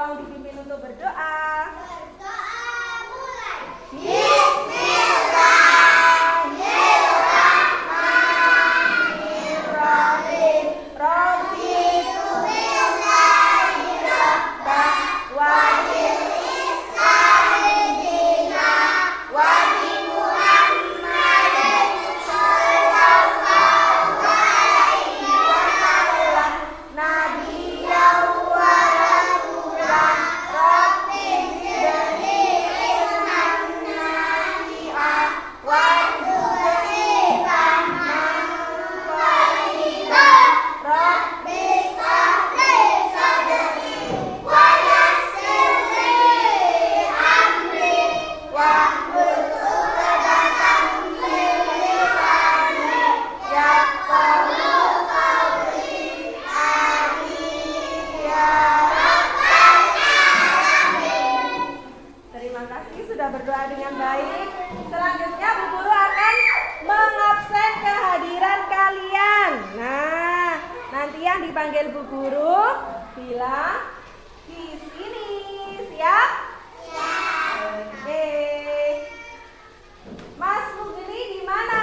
tolong dipimpin untuk berdoa. Berdoa mulai. Bismillahirrahmanirrahim. Raditu billahi rabban wa bil islami dinan wa bi Muhammadin sallallahu alaihi wasallam nabiyyan wa rasulan. Rabbi zidni ilman nafi'an warzuqni fahman fasihan. Rabbi shrah li sadri wa yassir li amri wahlul 'uqdatam min lisani yafqahu qawli. Amin ya rabbal alamin. Terima kasih sudah berdoa dengan baik. Selanjutnya Bu Guru akan mengabsen kehadiran kalian. Nah, nanti yang dipanggil Bu Guru bilang di sini. Siap? Oke. Mas Mugni di mana?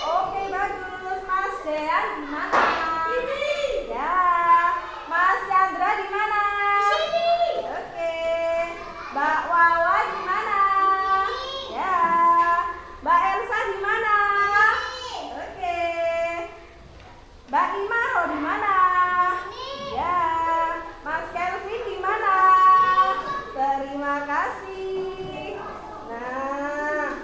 Oke, bagus. Mas Dean di mana? Ya. Mas Chandra di mana? Oke. Mbak Wawa di mana? Ya. Mbak Elsa di mana? Oke. Mbak Imaro di mana? Ya. Mas Kelvin di mana? Terima kasih. Nah,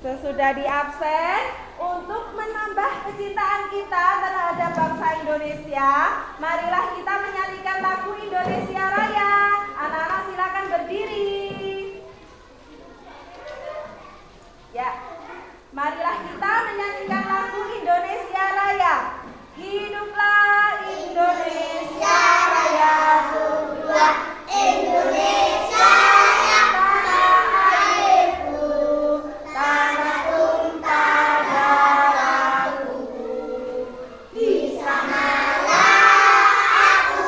sesudah diabsen, untuk menambah kecintaan kita terhadap bangsa Indonesia, marilah kita menyanyikan lagu Indonesia Raya. Anak-anak silakan berdiri. Ya, marilah kita menyanyikan lagu Indonesia Raya. Hiduplah Indonesia Raya, hiduplah Indonesia Raya, tanah airku, tanah tumpah darahku. Di sanalah aku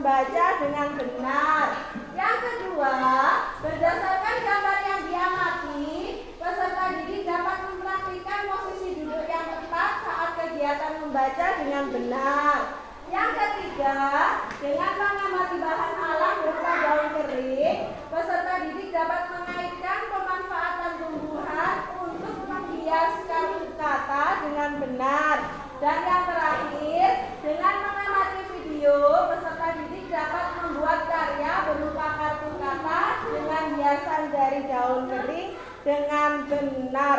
membaca dengan benar. Yang kedua, berdasarkan gambar yang diamati, peserta didik dapat mempraktikkan posisi duduk yang tepat saat kegiatan membaca dengan benar. Yang ketiga, dengan mengamati bahan alam berupa daun kering, peserta didik dapat mengaitkan pemanfaatan tumbuhan untuk menghiaskan kata dengan benar. Dan yang terakhir, dengan mengamati video, peserta didik dapat membuat karya berupa kartu kata dengan hiasan dari daun kering dengan benar.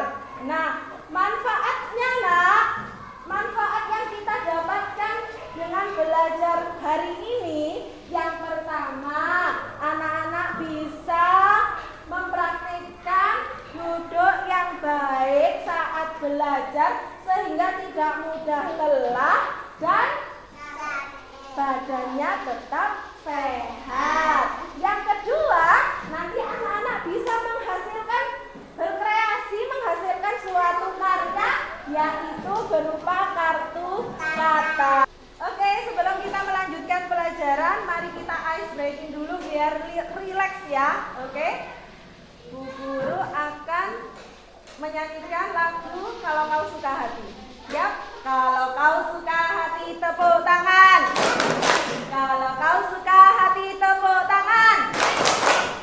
Nah, manfaatnya manfaat yang kita dapatkan dengan belajar hari ini, yang pertama, anak-anak bisa mempraktikkan duduk yang baik saat belajar sehingga tidak mudah lelah dan badannya tetap sehat. Yang kedua, nanti anak-anak bisa berkreasi menghasilkan suatu karya, yaitu berupa kartu kata. Oke, sebelum kita melanjutkan pelajaran, mari kita ice breaking dulu biar rileks ya. Oke, Bu Guru akan menyanyikan lagu Kalau Kau Suka Hati. Siap? Kalau kau suka hati, tepuk tangan. Kalau kau suka hati, tepuk tangan.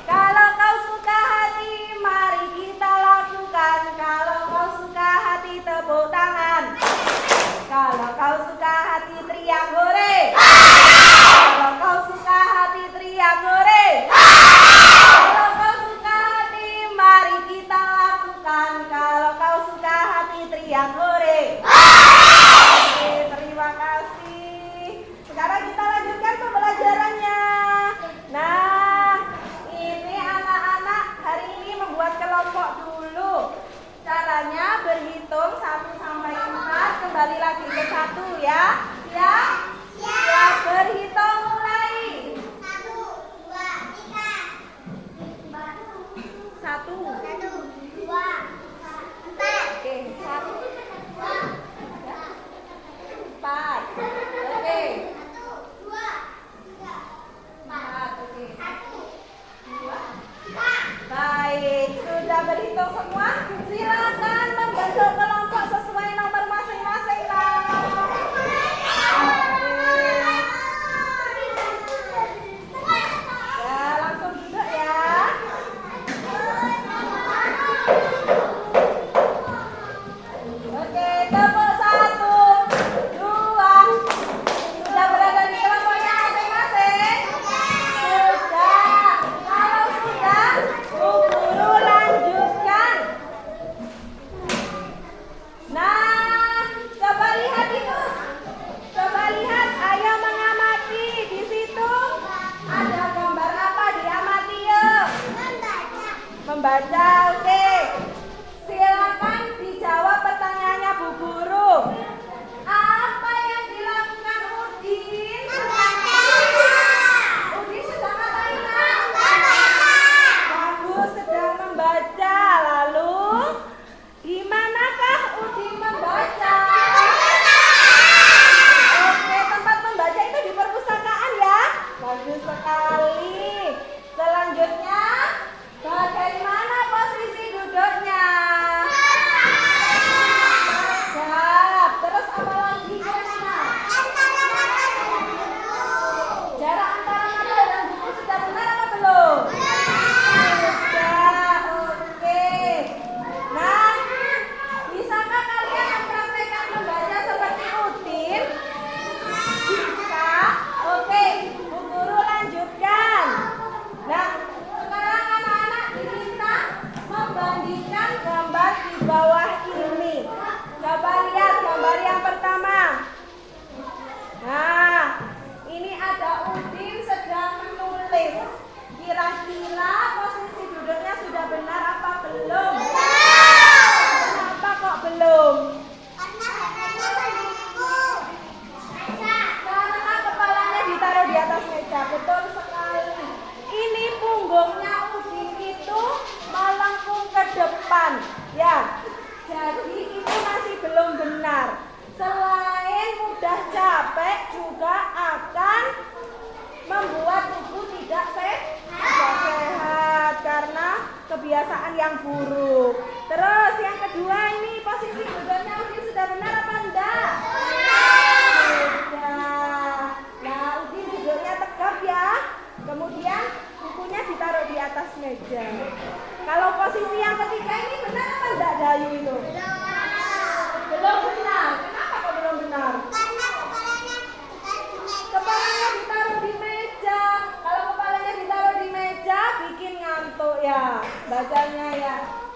Kalau kau suka hati, mari kita lakukan. Kalau kau suka hati, tepuk tangan. Kalau kau suka hati, teriak hore. Kalau kau suka hati, teriak hore. Kalau kau suka hati, mari kita lakukan. Kalau kau suka hati, teriak hore. Oke, terima kasih. Sekarang kita lanjutkan pembelajarannya. Nah, ini anak-anak hari ini membuat kelompok dulu. Caranya berhitung 1 sampai 4, kembali lagi ke 1 ya. Siap? Siap, berhitung mulai. 1, 2, 3. 1. 1, 2, 4. Oke, 1, 2, 4. Oke. 1, 2, 3, 4. Oke. 1, 2. 3. Baik, sudah berhitung semua? Silakan membentuk kelompok sesuai nomor masing-masing.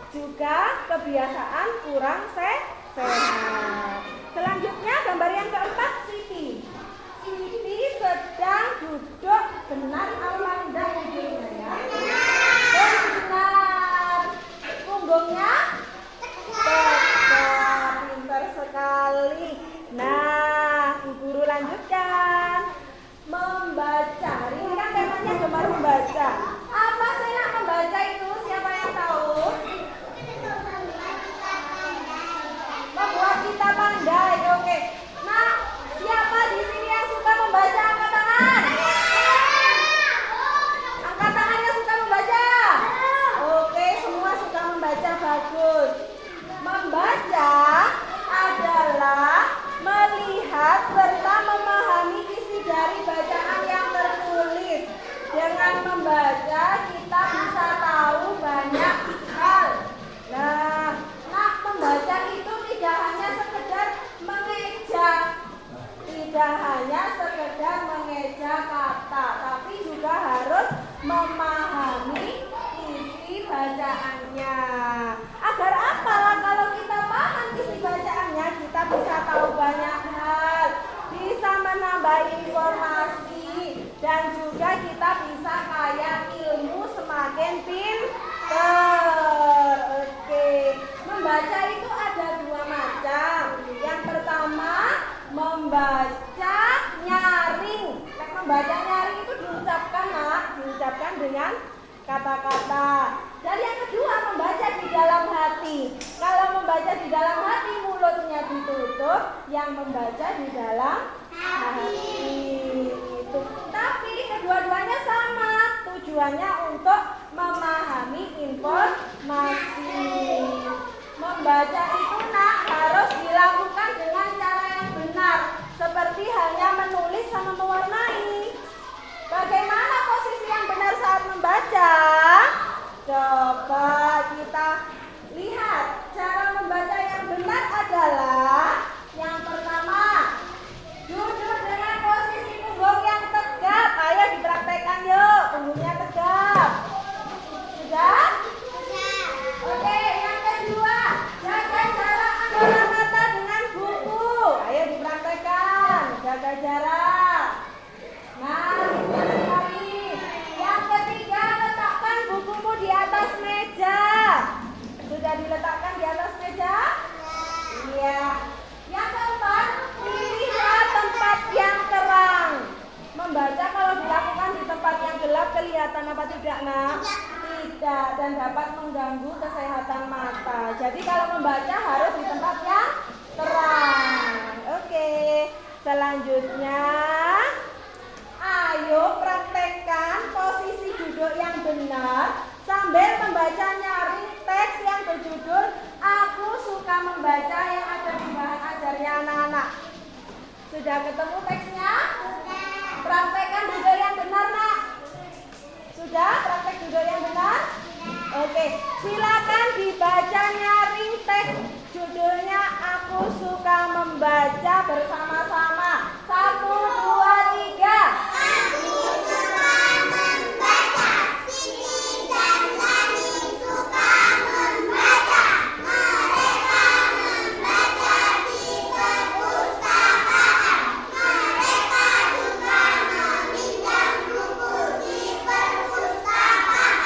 juga kebiasaan kurang sehat. Selanjutnya gambar yang keempat, Siti. Siti sedang duduk benar apa enggak punggungnya ya? Benar. Punggungnya tegak. Pintar sekali. Nah, Bu Guru lanjutkan. Membaca. Ini kan temanya gemar membaca. Apa sih nak membaca itu? Siapa yang tahu? Membuat kita pandai. Oke. Nah, siapa di sini yang suka membaca? Angkat tangan. Angkat tangan yang suka membaca. Oke, semua suka membaca, bagus. Membaca adalah melihat serta memahami isi dari bacaan yang tertulis. Dengan membaca kita bisa tahu banyak hal. Nah, membaca itu tidak hanya sekedar mengeja, tidak hanya sekedar mengeja kata, tapi juga harus memahami isi bacaannya. Agar apa? Kalau kita paham isi bacaannya, kita bisa tahu banyak hal, bisa menambah informasi, dan juga kita bisa kaya ilmu semakin pintar. Oke, membaca itu ada dua macam. Yang pertama, membaca nyaring. Membaca nyaring itu diucapkan, nak, diucapkan dengan kata-kata. Dan yang kedua, membaca di dalam hati. Kalau membaca di dalam hati, mulutnya ditutup, yang membaca di dalam hati. Itu. Tapi kedua-duanya sama, tujuannya untuk memahami informasi. Membaca itu, nak, harus dilakukan dengan cara yang benar, seperti halnya menulis sama mewarnai. Bagaimana posisi yang benar saat membaca? Coba kita lihat. Cara membaca yang benar adalah yang pertama, duduk dengan posisi punggung yang tegap. Ayo dipraktekkan yuk, punggungnya tegap. Sudah? Oke, yang kedua, jaga jarak antara mata dengan buku. Ayo dipraktekkan, jaga jarak. Nah, pintar sekali. Yang ketiga, letakkan bukumu di atas meja. Sudah diletakkan di atas meja? Iya. Yang keempat, pilihlah tempat yang terang. Membaca kalau dilakukan di tempat yang gelap kelihatan apa tidak, nak? Tidak, dan dapat mengganggu kesehatan mata. Jadi kalau membaca harus di tempat yang terang. Oke, selanjutnya ayo praktekkan posisi duduk yang benar sambil membaca nyaring teks yang berjudul Aku Suka Membaca yang ada di bahan ajarnya anak-anak. Sudah ketemu teksnya? Praktekkan duduk yang benar, nak. Sudah praktek duduk yang benar? Oke, silakan dibaca nyaring teks judulnya Aku Suka Membaca bersama-sama. 1, 2, 3. Aku suka membaca. Siti dan Lani suka membaca. Mereka membaca di perpustakaan. Mereka juga meminjam buku di perpustakaan.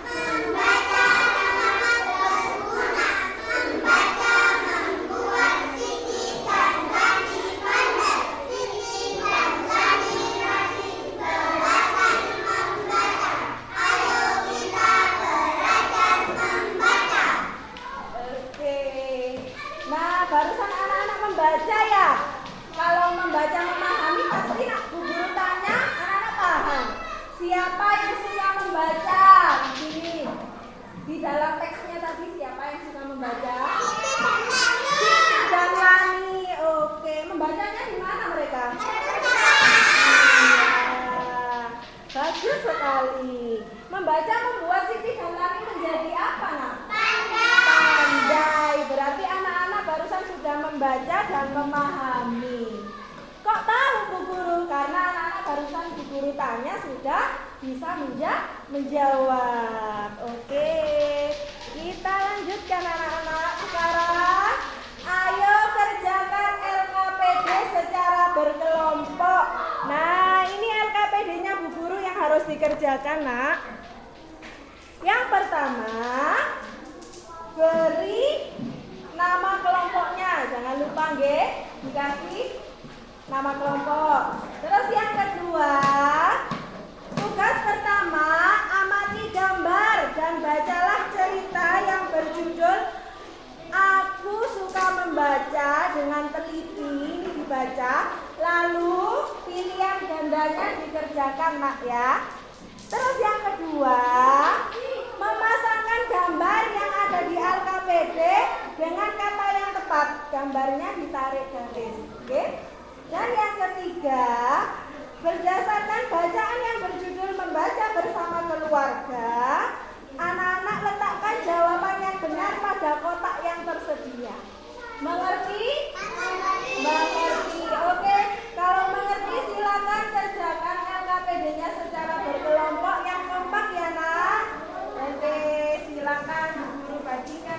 Membaca sangat berguna. Membaca membuat Siti dan Lani pandai. Siti dan Lani rajin belajar membaca. Ayo kita belajar membaca. Oke. Nah, barusan anak-anak membaca ya. Kalau membaca memahami pasti nak Bu Guru tanya, anak-anak paham. Siapa yang suka membaca? Di sini. Di dalam teksnya tadi siapa yang suka membaca? Siti dan Lani. Oke, membacanya di mana mereka? Iya. Bagus sekali. Membaca membuat Siti dan Lani menjadi apa, nak? Pandai. Berarti anak-anak barusan sudah membaca dan memahami. Kok tahu Bu Guru? Karena anak-anak barusan Bu Guru tanya sudah bisa menjawab. Oke, kita lanjut anak-anak. Sekarang ayo kerjakan LKPD secara berkelompok. Nah, ini LKPD-nya Bu Guru yang harus dikerjakan, Nak. Yang pertama, beri nama kelompoknya. Jangan lupa nggih, dikasih nama kelompok. Terus yang kedua, tugas pertama, amati gambar dan bacalah cerita yang berjudul Aku Suka Membaca dengan teliti. Ini dibaca, lalu pilihan gandanya dikerjakan, Nak, ya. Terus yang kedua, memasangkan gambar yang ada di LKPD dengan kata yang tepat. Gambarnya ditarik garis, oke? Dan yang ketiga, berdasarkan bacaan yang berjudul Membaca Bersama Keluarga, anak-anak letakkan jawaban yang benar pada kotak yang tersedia. Mengerti? Mengerti. Oke, kalau mengerti silakan kerjakan LKPD-nya secara berkelompok yang kompak ya, Nak. Oke, silakan Bu Guru bagikan.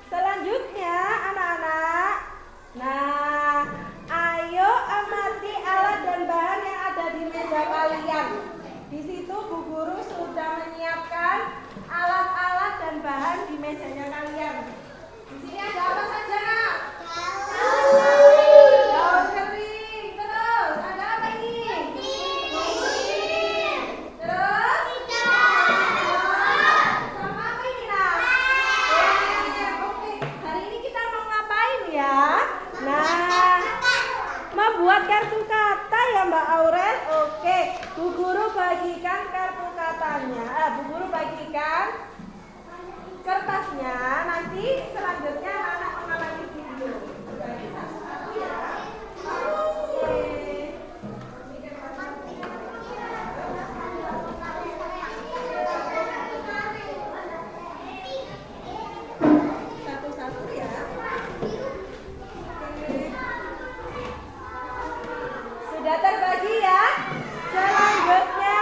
Selanjutnya, anak-anak. Nah, ayo amati alat dan bahan yang ada di meja kalian. Di situ Bu Guru sudah menyiapkan alat-alat dan bahan di mejanya kalian. Di sini ada apa saja, Nak? Daun kering. Terus ada apa ini? Terus sama apa ini, Nak? Oke, hari ini kita mau ngapain ya? Nah, membuat kartu kata ya, Mbak Aurel. Oke, Bu Guru bagikan kartu katanya. Bu Guru bagikan kertasnya. Nanti selanjutnya anak mengamati video. Jadi satu-satu ya. Oke. Satu-satu ya. Sudah terbagi ya. Selanjutnya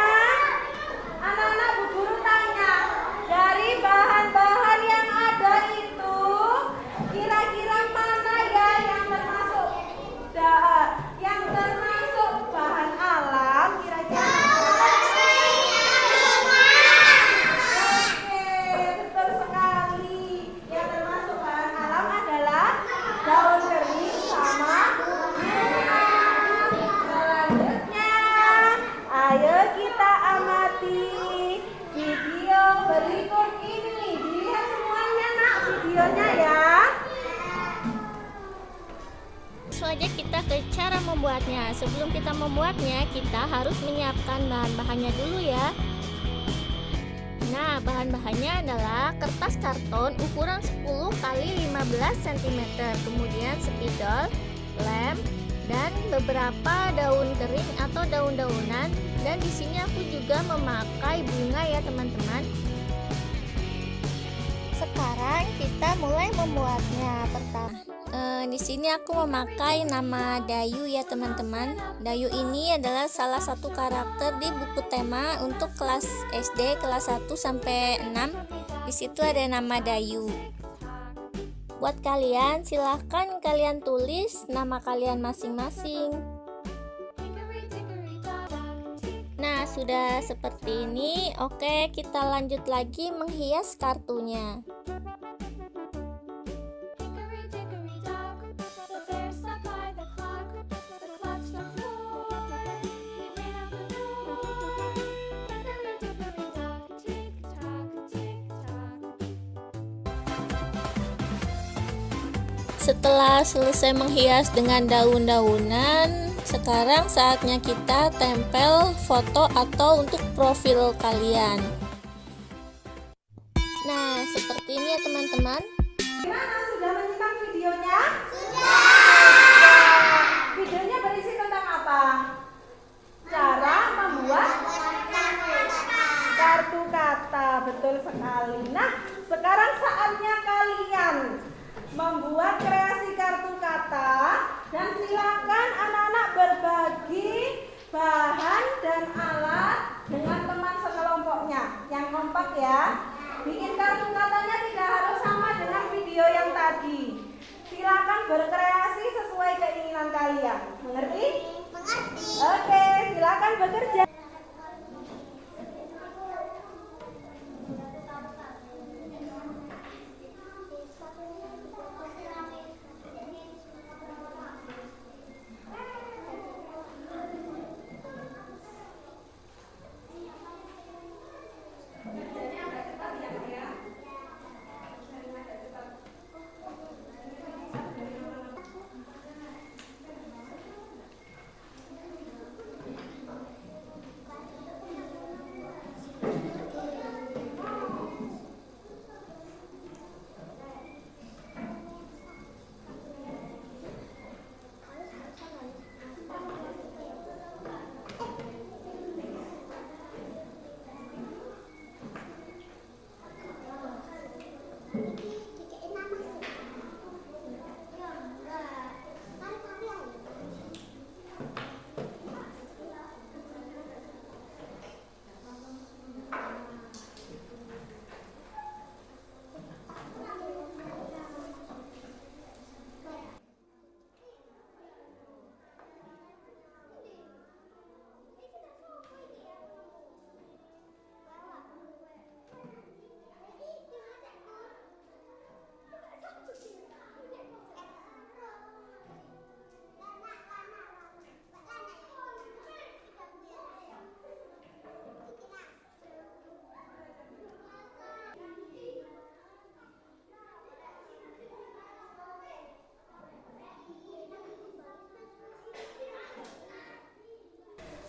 anak-anak Bu Guru tanya, dari bahan-bahan yang ada itu kira-kira mana ya yang termasuk bahan alam, kira-kira? Oke, betul sekali. Yang termasuk bahan alam adalah daun kering sama bunga. Selanjutnya, ayo kita amati video berikut ini. Dilihat semuanya, Nak, videonya ya. Langsung aja kita ke cara membuatnya. Sebelum kita membuatnya, kita harus menyiapkan bahan-bahannya dulu ya. Nah, bahan-bahannya adalah kertas karton ukuran 10 kali 15 cm, kemudian spidol, lem, dan beberapa daun kering atau daun-daunan. Dan di sini aku juga memakai bunga ya teman-teman. Sekarang kita mulai membuatnya. Pertama, di sini aku memakai nama Dayu ya teman-teman. Dayu ini adalah salah satu karakter di buku tema untuk kelas SD kelas 1 sampai 6. Di situ ada nama Dayu. Buat kalian, silahkan kalian tulis nama kalian masing-masing. Nah, sudah seperti ini. Oke, kita lanjut lagi menghias kartunya. Setelah selesai menghias dengan daun-daunan, sekarang saatnya kita tempel foto atau untuk profil kalian. Nah, seperti ini ya teman-teman. Gimana? Sudah menyimak videonya? Sudah. Videonya berisi tentang apa? Cara membuat kartu kata. Betul sekali. Nah, sekarang saatnya kalian membuat kreasi kartu kata, dan silakan anak-anak berbagi bahan dan alat dengan teman sekelompoknya yang kompak ya. Bikin kartu katanya tidak harus sama dengan video yang tadi. Silakan berkreasi sesuai keinginan kalian. Mengerti? Mengerti. Oke, silakan bekerja.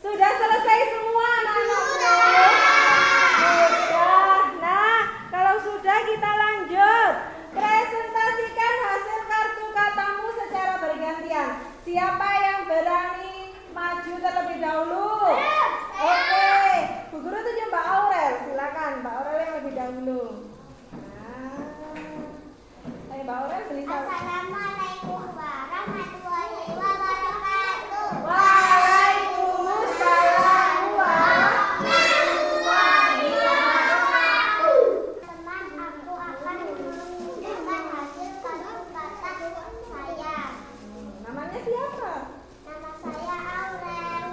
Sudah selesai semua anak-anakku? Sudah. Nah, kalau sudah kita lanjut. Presentasikan hasil kartu katamu secara bergantian. Siapa yang berani maju terlebih dahulu? Oke. Bu Guru tunjuk Mbak Aurel. Silakan Mbak Aurel yang lebih dahulu. Nah, Mbak Aurel beli satu. Assalamualaikum warahmatullahi wabarakatuh. Waalaikumsalam warahmatullahi wabarakatuh. Teman, aku akan menunjukkan hasil kartu kata saya. Namanya siapa? Nama saya Aurel.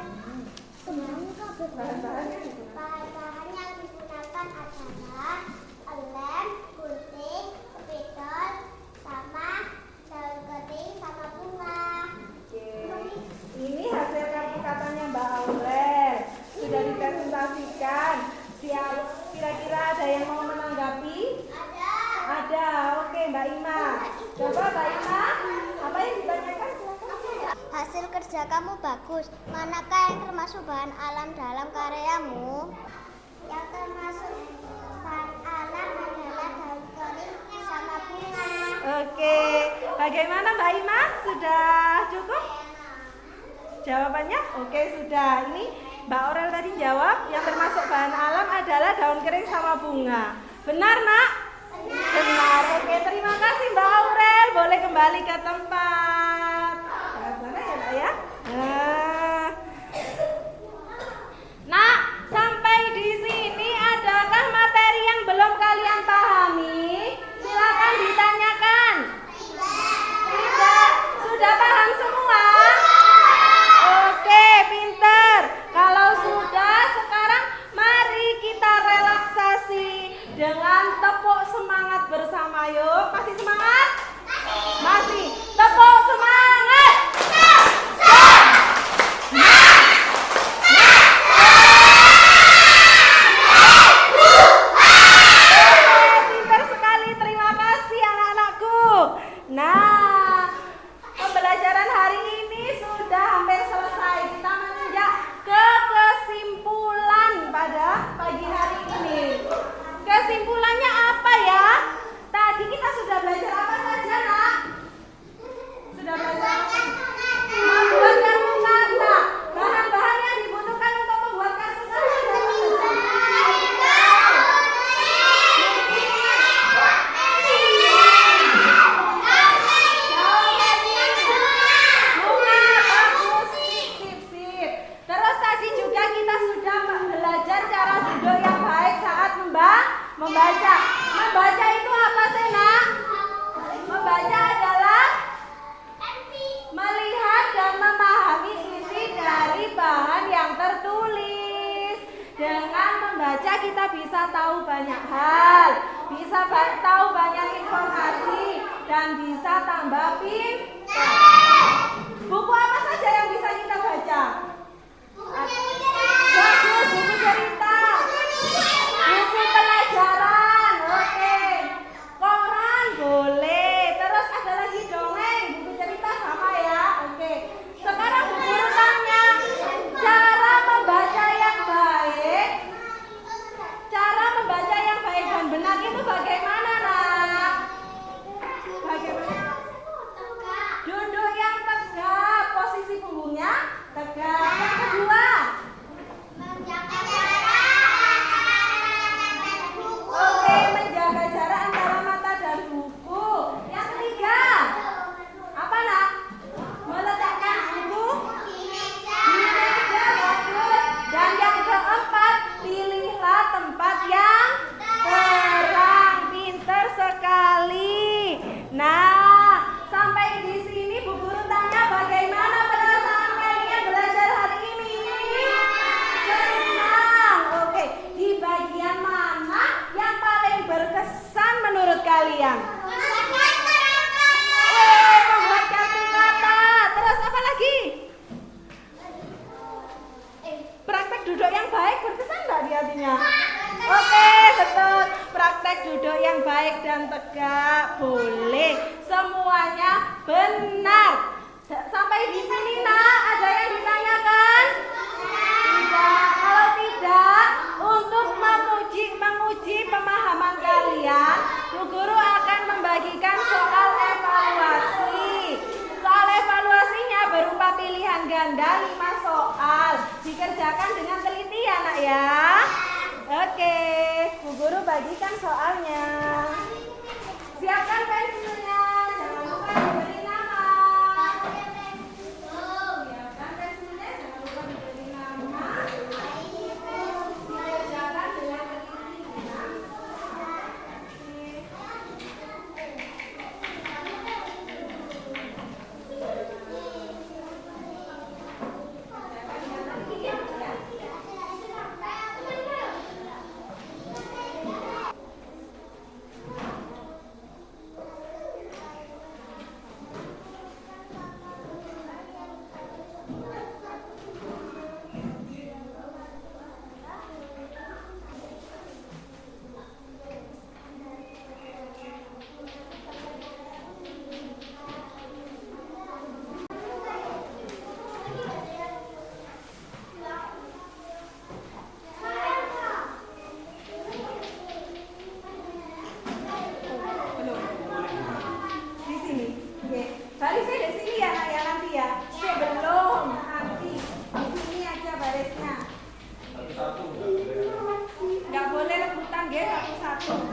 Bahan-bahannya digunakan. Bahan-bahan yang digunakan adalah lem, gunting, spidol, sama daun kering, sama bunga. Oke. Ini hasil kartu katanya Mbak Aurel. Sudah dipresentasikan. Kira-kira ada yang mau menanggapi? Ada. Ada. Oke, Mbak Ima. Coba Mbak Ima, apa yang ditanyakan? Silakan. Hasil kerja kamu bagus. Manakah yang termasuk bahan alam dalam karyamu? Yang termasuk Bagaimana Mbak Ima? Sudah cukup? Jawabannya? Oke, sudah. Ini Mbak Aurel tadi jawab, yang termasuk bahan alam adalah daun kering sama bunga. Benar, Nak? Benar. Oke, terima kasih Mbak Aurel. Boleh kembali ke tempat. Sana ya, Nak ya. Nak, sampai di sini adakah materi yang belum kalian pahami? Silakan ditanyakan. Tidak. Sudah paham semua? Oke, pinter. Kalau sudah, sekarang mari kita relaksasi dengan tepuk semangat bersama. Yuk, masih semangat? Masih. Tepuk semangat. Pinter sekali, terima kasih anak-anakku. Nah, pembelajaran hari ini sudah hampir selesai. Kita menginjak ke kesimpulan pada pagi hari ini. Kesimpulannya apa ya? Tadi kita sudah belajar apa saja, Nak? Sudah belajar membuat kartu kata. Bahan-bahan yang dibutuhkan untuk membuat kartu kata adalah terus tadi juga kita sudah belajar cara duduk yang baik saat membaca. Membaca itu apa sih, Nak? Membaca adalah melihat dan memahami isi dari bahan yang tertulis. Dengan membaca kita bisa tahu banyak hal, bisa tahu banyak informasi, dan bisa tambah pintar. Buku apa saja yang bisa kita baca? Bagus, buku cerita, buku pelajaran, oke. Koran boleh. Terus ada lagi dongeng, buku cerita sama ya, oke. Sekarang Bu Guru tanya, cara membaca yang baik dan benar itu bagaimana, Nak? Bagaimana? Duduk yang tegak, posisi punggungnya tegak. Yang kedua, oke, menjaga jarak antara mata dan buku. Yang ketiga, apa, Nak? Meletakkan buku di meja, bagus. Dan yang keempat, pilihlah tempat yang terang. Pinter sekali. Nah, sampai di sini Bu Guru tanya, bagaimana perasaan kalian belajar hari ini? Senang. Oke, di bagian mana yang paling berkesan menurut kalian? Membuat kartu kata. Terus apa lagi? Praktek duduk yang baik berkesan nggak di hatinya? Oke, betul. Praktek duduk yang baik dan tegak boleh. Semuanya benar. Sampai di sini, Nak, ada yang ditanyakan? Tidak. Kalau tidak, untuk menguji pemahaman kalian, Bu Guru akan membagikan soal evaluasi. Soal evaluasinya berupa pilihan ganda 5 soal. Dikerjakan dengan teliti ya, Nak ya. Oke, Bu Guru bagikan soalnya. Siapkan pensilnya, jangan lupa diberi nama. Siapkan pensilnya, jangan lupa diberi nama. Dikerjakan dengan teliti ya. satu-satu.